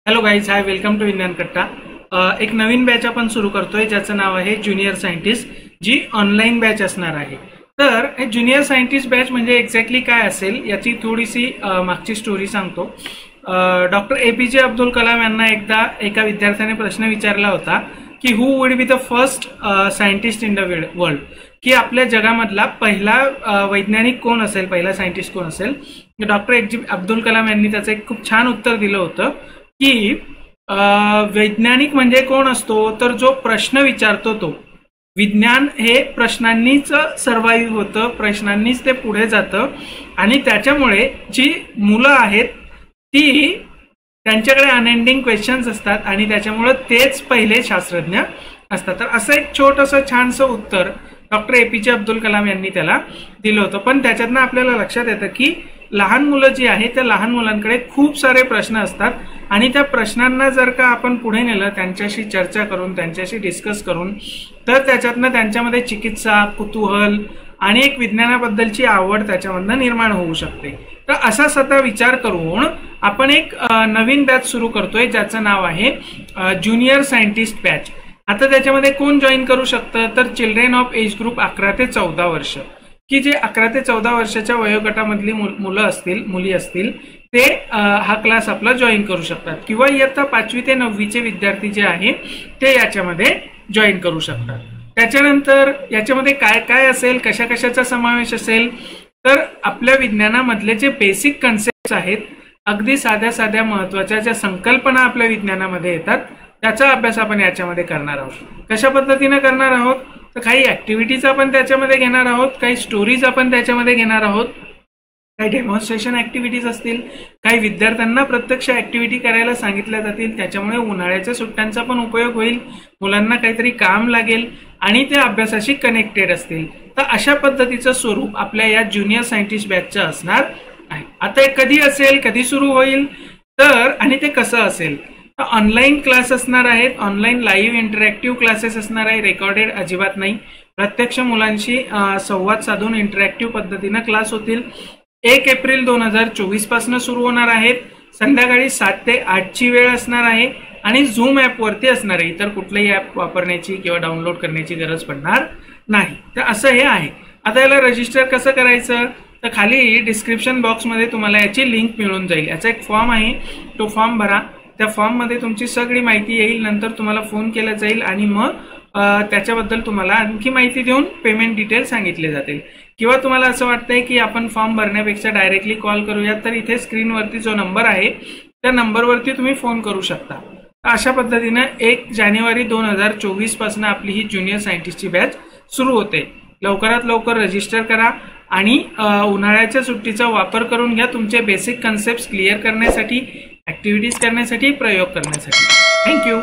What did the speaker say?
Hello guys, hi, welcome to Vigyan Katta. एक नवीन batch आपण सुरू करतोय ज्याचं नाव आहे ज्युनियर सायंटिस्ट, जी ऑनलाईन बॅच असणार आहे। तर हे ज्युनियर सायंटिस्ट बॅच म्हणजे एक्झॅक्टली काय असेल याची थोडीशी मागची स्टोरी सांगतो। डॉक्टर APJ अब्दुल कलाम यांना एकदा एका विद्यार्थ्याने प्रश्न विचारला होता की who would be the first scientist in the world, की आपल्या जगामधला पहिला वैज्ञानिक कोण असेल, पहिला सायंटिस्ट कोण असेल। डॉक्टर अब्दुल कलाम यांनी त्याचं एक खूप छान उत्तर दिलं होतं की वैज्ञानिक म्हणजे कोण असतो, तर जो प्रश्न विचारतो तो। विज्ञान हे प्रश्नांनीच सर्वाइव्ह होतं, प्रश्नांनीच ते पुढे जातं आणि त्याच्यामुळे जी मुलं आहेत ती त्यांच्याकडे अनएंडिंग क्वेश्चन्स असतात आणि त्याच्यामुळे तेच पहिले शास्त्रज्ञ असतात। तर असं एक छोटंसं छानसं उत्तर डॉक्टर APJ अब्दुल कलाम यांनी त्याला दिलं होतं। पण त्याच्यातनं आपल्याला लक्षात येतं की लहान मुलं जी आहेत त्या लहान मुलांकडे खूप सारे प्रश्न असतात आणि त्या प्रश्नांना जर का आपण पुढे नेलं, त्यांच्याशी चर्चा करून, त्यांच्याशी डिस्कस करून, तर त्याच्यातनं त्यांच्यामध्ये चिकित्सा, कुतूहल आणि एक विज्ञानाबद्दलची आवड त्याच्यामधनं निर्माण होऊ शकते। तर असा स्वतः विचार करून आपण एक नवीन बॅच सुरू करतोय ज्याचं नाव आहे ज्युनियर सायंटिस्ट बॅच। आता त्याच्यामध्ये कोण जॉईन करू शकतं, तर चिल्ड्रेन ऑफ एज ग्रुप 11 ते 14 वर्ष, की जे 11 ते 14 वर्षाच्या वयोगटामधली मुलं असतील, मुली असतील, ते हा क्लास आपला जॉईन करू शकतात किंवा इयत्ता 5वी ते 9वीचे विद्यार्थी जे आहे ते याच्यामध्ये जॉईन करू शकतात। त्याच्यानंतर याच्यामध्ये काय काय असेल, कशा कशाचा समावेश असेल, तर आपल्या विज्ञानामधले जे बेसिक कन्सेप्ट आहेत, अगदी साध्या साध्या महत्वाच्या ज्या संकल्पना आपल्या विज्ञानामध्ये येतात त्याचा अभ्यास आपण याच्यामध्ये करणार आहोत। कशा पद्धतीने करणार आहोत, तर काही ऍक्टिव्हिटीज आपण त्याच्यामध्ये घेणार आहोत, काही स्टोरीज आपण त्याच्यामध्ये घेणार आहोत, काही डेमॉन्स्ट्रेशन ऍक्टिव्हिटीज असतील, काही विद्यार्थ्यांना प्रत्यक्ष ऍक्टिव्हिटी करायला सांगितल्या जातील, त्याच्यामुळे उन्हाळ्याच्या सुट्ट्यांचा पण उपयोग होईल, मुलांना काहीतरी काम लागेल आणि ते अभ्यासाशी कनेक्टेड असतील। तर अशा पद्धतीचं स्वरूप आपल्या या ज्युनियर सायंटिस्ट बॅचचं असणार आहे। आता हे कधी असेल, कधी सुरू होईल, तर आणि ते कसं असेल, तर ऑनलाईन क्लास असणार आहेत, ऑनलाईन लाईव्ह इंटरॅक्टिव्ह क्लासेस असणार आहे, रेकॉर्डेड अजिबात नाही। प्रत्यक्ष मुलांशी संवाद साधून इंटरॅक्टिव्ह पद्धतीनं क्लास होतील। 1 एप्रिल 2024 पासून सुरू होणार आहेत। संध्याकाळी 7 ते 8 ची वेळ असणार आहे आणि झूम ॲपवरती असणार आहे, इतर कुठलंही ॲप वापरण्याची किंवा डाउनलोड करण्याची गरज पडणार नाही। तर असं हे आहे। आता याला रजिस्टर कसं करायचं, तर खाली डिस्क्रिप्शन बॉक्समध्ये तुम्हाला याची लिंक मिळून जाईल। याचा एक फॉर्म आहे, तो फॉर्म भरा। त्या फॉर्म मध्ये तुमची सगळी माहिती येईल, नंतर तुम्हाला फोन केला जाईल आणि मग त्याच्याबद्दल तुम्हाला आणखी माहिती देऊन पेमेंट डिटेल सांगितले जातील। किंवा तुम्हाला असं वाटतंय की आपण फॉर्म भरण्यापेक्षा डायरेक्टली कॉल करूयात, तर इथे स्क्रीनवरती जो नंबर आहे त्या नंबरवरती तुम्ही फोन करू शकता। अशा पद्धतीने 1 जानेवारी 2024 पासून आपली ही ज्युनियर सायंटिस्टची बॅच सुरू होते। लवकरात लवकर रजिस्टर करा आणि उन्हाळ्याच्या सुट्टीचा वापर करून घ्या तुमचे बेसिक कन्सेप्ट क्लिअर करण्यासाठी, ऍक्टिव्हिटीज करण्यासाठी, प्रयोग करण्यासाठी। थँक्यू।